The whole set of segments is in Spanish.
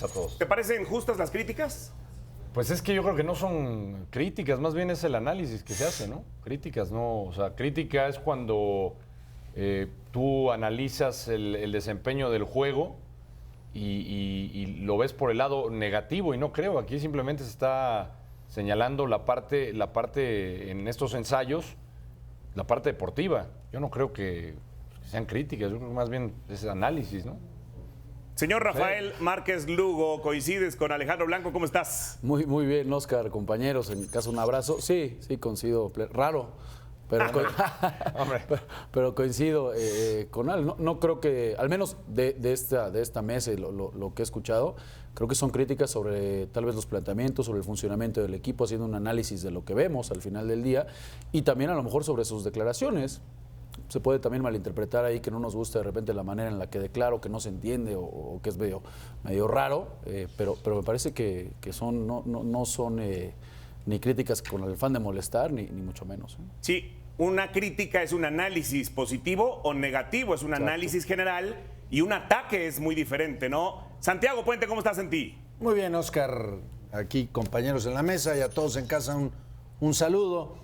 a todos. ¿Te parecen justas las críticas? Pues es que yo creo que no son críticas, más bien es el análisis que se hace, ¿no? Críticas, no. O sea, crítica es cuando tú analizas el desempeño del juego y lo ves por el lado negativo, y no creo. Aquí simplemente se está señalando la parte en estos ensayos, la parte deportiva. Yo no creo que sean críticas, yo creo que más bien es análisis, ¿no? Señor Rafael Márquez Lugo, coincides con Alejandro Blanco, ¿cómo estás? Muy bien, Oscar, compañeros, en mi caso un abrazo. Sí, coincido, raro, pero coincido con él. No creo que, al menos de esta mesa y lo que he escuchado, creo que son críticas sobre tal vez los planteamientos, sobre el funcionamiento del equipo, haciendo un análisis de lo que vemos al final del día y también a lo mejor sobre sus declaraciones. Se puede también malinterpretar ahí que no nos gusta de repente la manera en la que declaro, que no se entiende o que es medio raro, pero me parece que no son ni críticas con el afán de molestar, ni mucho menos. Sí, una crítica es un análisis positivo o negativo, es un análisis general, y un ataque es muy diferente, ¿no? Santiago Puente, ¿cómo estás en ti? Muy bien, Oscar, aquí compañeros en la mesa y a todos en casa un saludo.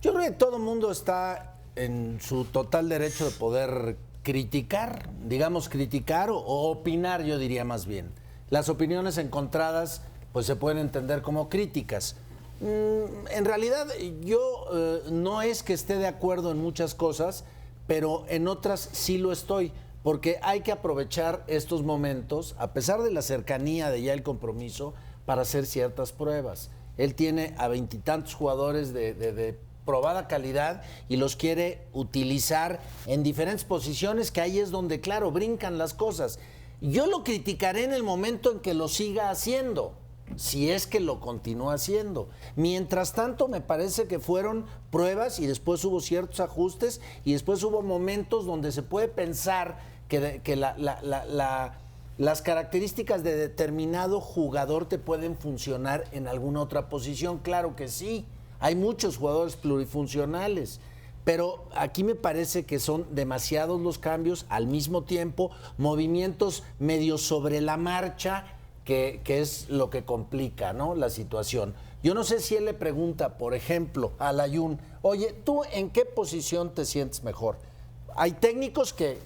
Yo creo que todo el mundo está en su total derecho de poder criticar, digamos criticar o opinar, yo diría más bien. Las opiniones encontradas pues se pueden entender como críticas. En realidad yo no es que esté de acuerdo en muchas cosas, pero en otras sí lo estoy, porque hay que aprovechar estos momentos, a pesar de la cercanía de ya el compromiso, para hacer ciertas pruebas. Él tiene a 20 y tantos jugadores de probada calidad y los quiere utilizar en diferentes posiciones, que ahí es donde, claro, brincan las cosas. Yo lo criticaré en el momento en que lo siga haciendo, si es que lo continúa haciendo. Mientras tanto, me parece que fueron pruebas y después hubo ciertos ajustes y después hubo momentos donde se puede pensar que las características de determinado jugador te pueden funcionar en alguna otra posición. Claro que sí. Hay muchos jugadores plurifuncionales, pero aquí me parece que son demasiados los cambios al mismo tiempo, movimientos medio sobre la marcha, que es lo que complica, ¿no?, la situación. Yo no sé si él le pregunta, por ejemplo, a Layún, oye, ¿tú en qué posición te sientes mejor? Hay técnicos que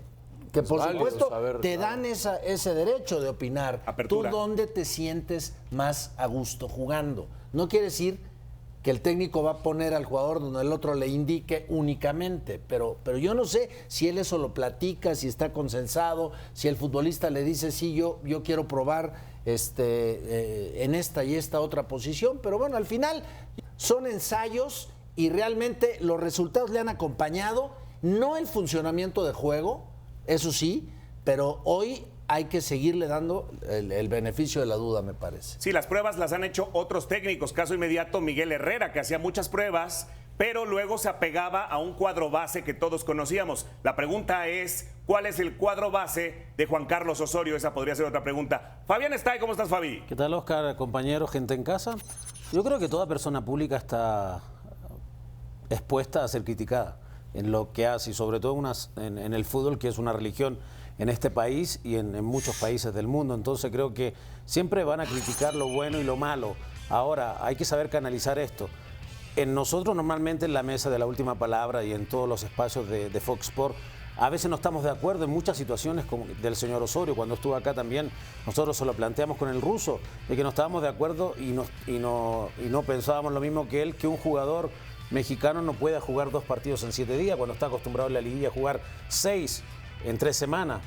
por supuesto te dan ese derecho de opinar. Apertura. ¿Tú dónde te sientes más a gusto jugando? No quiere decir que el técnico va a poner al jugador donde el otro le indique únicamente, pero yo no sé si él eso lo platica, si está consensado, si el futbolista le dice, sí, yo quiero probar en esta y esta otra posición, pero bueno, al final son ensayos y realmente los resultados le han acompañado, no el funcionamiento de juego, eso sí, pero hoy hay que seguirle dando el beneficio de la duda, me parece. Sí, las pruebas las han hecho otros técnicos. Caso inmediato, Miguel Herrera, que hacía muchas pruebas, pero luego se apegaba a un cuadro base que todos conocíamos. La pregunta es, ¿cuál es el cuadro base de Juan Carlos Osorio? Esa podría ser otra pregunta. Fabián Estay, ¿cómo estás, Fabi? ¿Qué tal, Oscar, compañeros, gente en casa? Yo creo que toda persona pública está expuesta a ser criticada en lo que hace, y sobre todo en el fútbol, que es una religión en este país y en muchos países del mundo. Entonces creo que siempre van a criticar lo bueno y lo malo. Ahora, hay que saber canalizar esto. En nosotros normalmente en la mesa de la última palabra y en todos los espacios de Fox Sports, a veces no estamos de acuerdo en muchas situaciones, como del señor Osorio. Cuando estuvo acá también, nosotros se lo planteamos con el ruso, de que no estábamos de acuerdo y no pensábamos lo mismo que él, que un jugador mexicano no pueda jugar 2 partidos en 7 días, cuando está acostumbrado en la liguilla a jugar 6 en 3 semanas.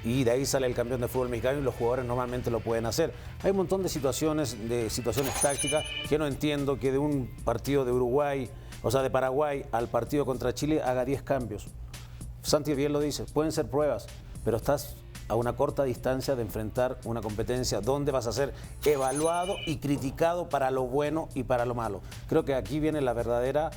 Y de ahí sale el campeón de fútbol mexicano y los jugadores normalmente lo pueden hacer. Hay un montón de situaciones tácticas que no entiendo, que de un partido de Uruguay, o sea, de Paraguay al partido contra Chile haga 10 cambios. Santi bien lo dice, pueden ser pruebas, pero estás a una corta distancia de enfrentar una competencia donde vas a ser evaluado y criticado para lo bueno y para lo malo. Creo que aquí viene la verdadera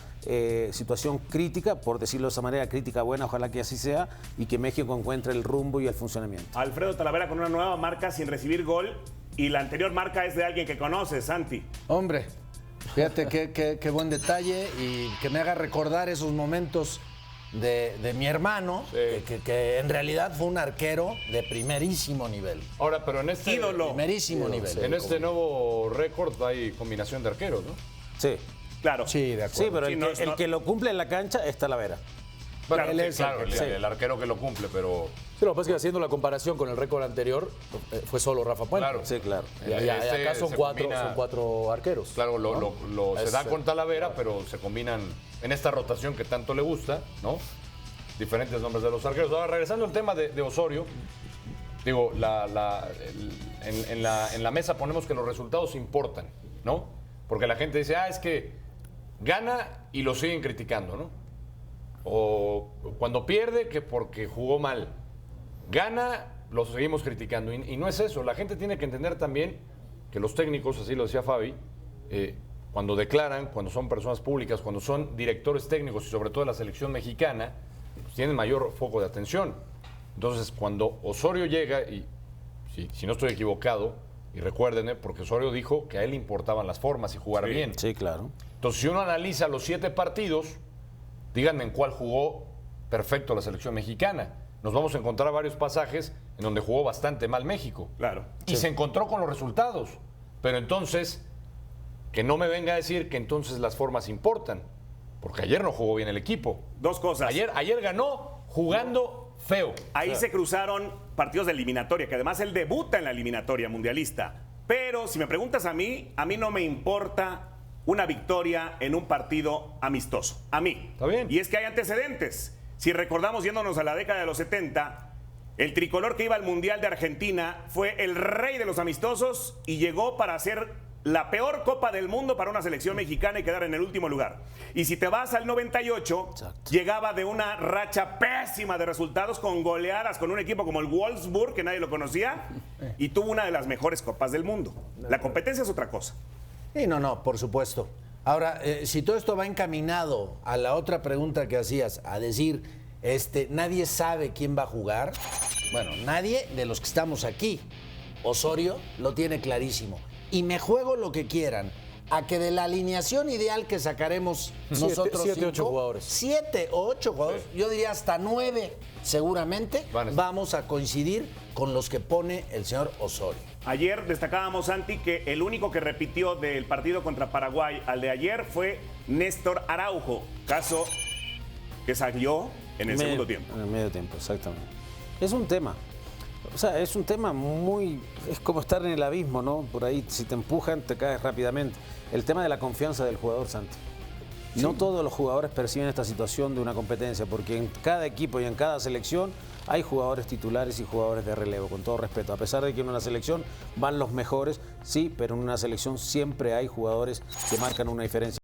situación crítica, por decirlo de esa manera, crítica buena, ojalá que así sea, y que México encuentre el rumbo y el funcionamiento. Alfredo Talavera con una nueva marca sin recibir gol, y la anterior marca es de alguien que conoces, Santi. Hombre, fíjate qué buen detalle y que me haga recordar esos momentos de mi hermano, Sí. que en realidad fue un arquero de primerísimo nivel. Ahora, pero en este, Ídolo. Primerísimo nivel. en este nuevo récord hay combinación de arqueros, ¿no? Sí. Claro. Sí, de acuerdo. Sí, pero Sí, el, no, que, el no. que lo cumple en la cancha es Talavera. Bueno, Claro, sí, sí, claro, sí. el arquero que lo cumple, pero Sí, lo que pasa es que haciendo la comparación con el récord anterior, fue solo Rafa Puente. claro. Sí, claro. Y Este acá son se cuatro, combina- son cuatro arqueros. Claro, se Es, dan con Talavera, pero se combinan en esta rotación que tanto le gusta, ¿no? Diferentes nombres de los arqueros. Ahora, regresando al tema de Osorio, digo, en la mesa ponemos que los resultados importan, ¿no? Porque la gente dice, es que gana y lo siguen criticando, ¿no? O cuando pierde, que porque jugó mal. Gana, lo seguimos criticando. Y no es eso. La gente tiene que entender también que los técnicos, así lo decía Fabi, cuando declaran, cuando son personas públicas, cuando son directores técnicos y sobre todo de la selección mexicana, pues tienen mayor foco de atención. Entonces, cuando Osorio llega, y si no estoy equivocado, y recuérdenme, porque Osorio dijo que a él le importaban las formas y jugar bien. Sí, claro. Entonces, si uno analiza los 7 partidos, díganme en cuál jugó perfecto la selección mexicana. Nos vamos a encontrar varios pasajes en donde jugó bastante mal México. Claro. Y se encontró con los resultados. Pero entonces, que no me venga a decir que entonces las formas importan. Porque ayer no jugó bien el equipo. Dos cosas. Ayer ganó jugando feo. Ahí se cruzaron partidos de eliminatoria, que además él debuta en la eliminatoria mundialista. Pero si me preguntas a mí no me importa una victoria en un partido amistoso. A mí. Está bien. Y es que hay antecedentes. Si recordamos, yéndonos a la década de los 70, el tricolor que iba al Mundial de Argentina fue el rey de los amistosos y llegó para hacer la peor Copa del Mundo para una selección mexicana y quedar en el último lugar. Y si te vas al 98, Exacto. llegaba de una racha pésima de resultados con goleadas con un equipo como el Wolfsburg, que nadie lo conocía, y tuvo una de las mejores Copas del Mundo. La competencia es otra cosa. Y no, por supuesto. Ahora, si todo esto va encaminado a la otra pregunta que hacías, a decir, nadie sabe quién va a jugar. Bueno, nadie de los que estamos aquí. Osorio lo tiene clarísimo. Y me juego lo que quieran. A que de la alineación ideal que sacaremos nosotros 7, 8 cinco, jugadores. 7 o 8 jugadores, yo diría hasta 9 seguramente, Van a estar. vamos a coincidir con los que pone el señor Osorio. Ayer destacábamos, Santi, que el único que repitió del partido contra Paraguay al de ayer fue Néstor Araujo, caso que salió en el segundo tiempo. En el medio tiempo, exactamente. Es un tema. O sea, es un tema muy... Es como estar en el abismo, ¿no? Por ahí, si te empujan, te caes rápidamente. El tema de la confianza del jugador, Santi. No todos los jugadores perciben esta situación de una competencia, porque en cada equipo y en cada selección hay jugadores titulares y jugadores de relevo, con todo respeto. A pesar de que en una selección van los mejores, sí, pero en una selección siempre hay jugadores que marcan una diferencia.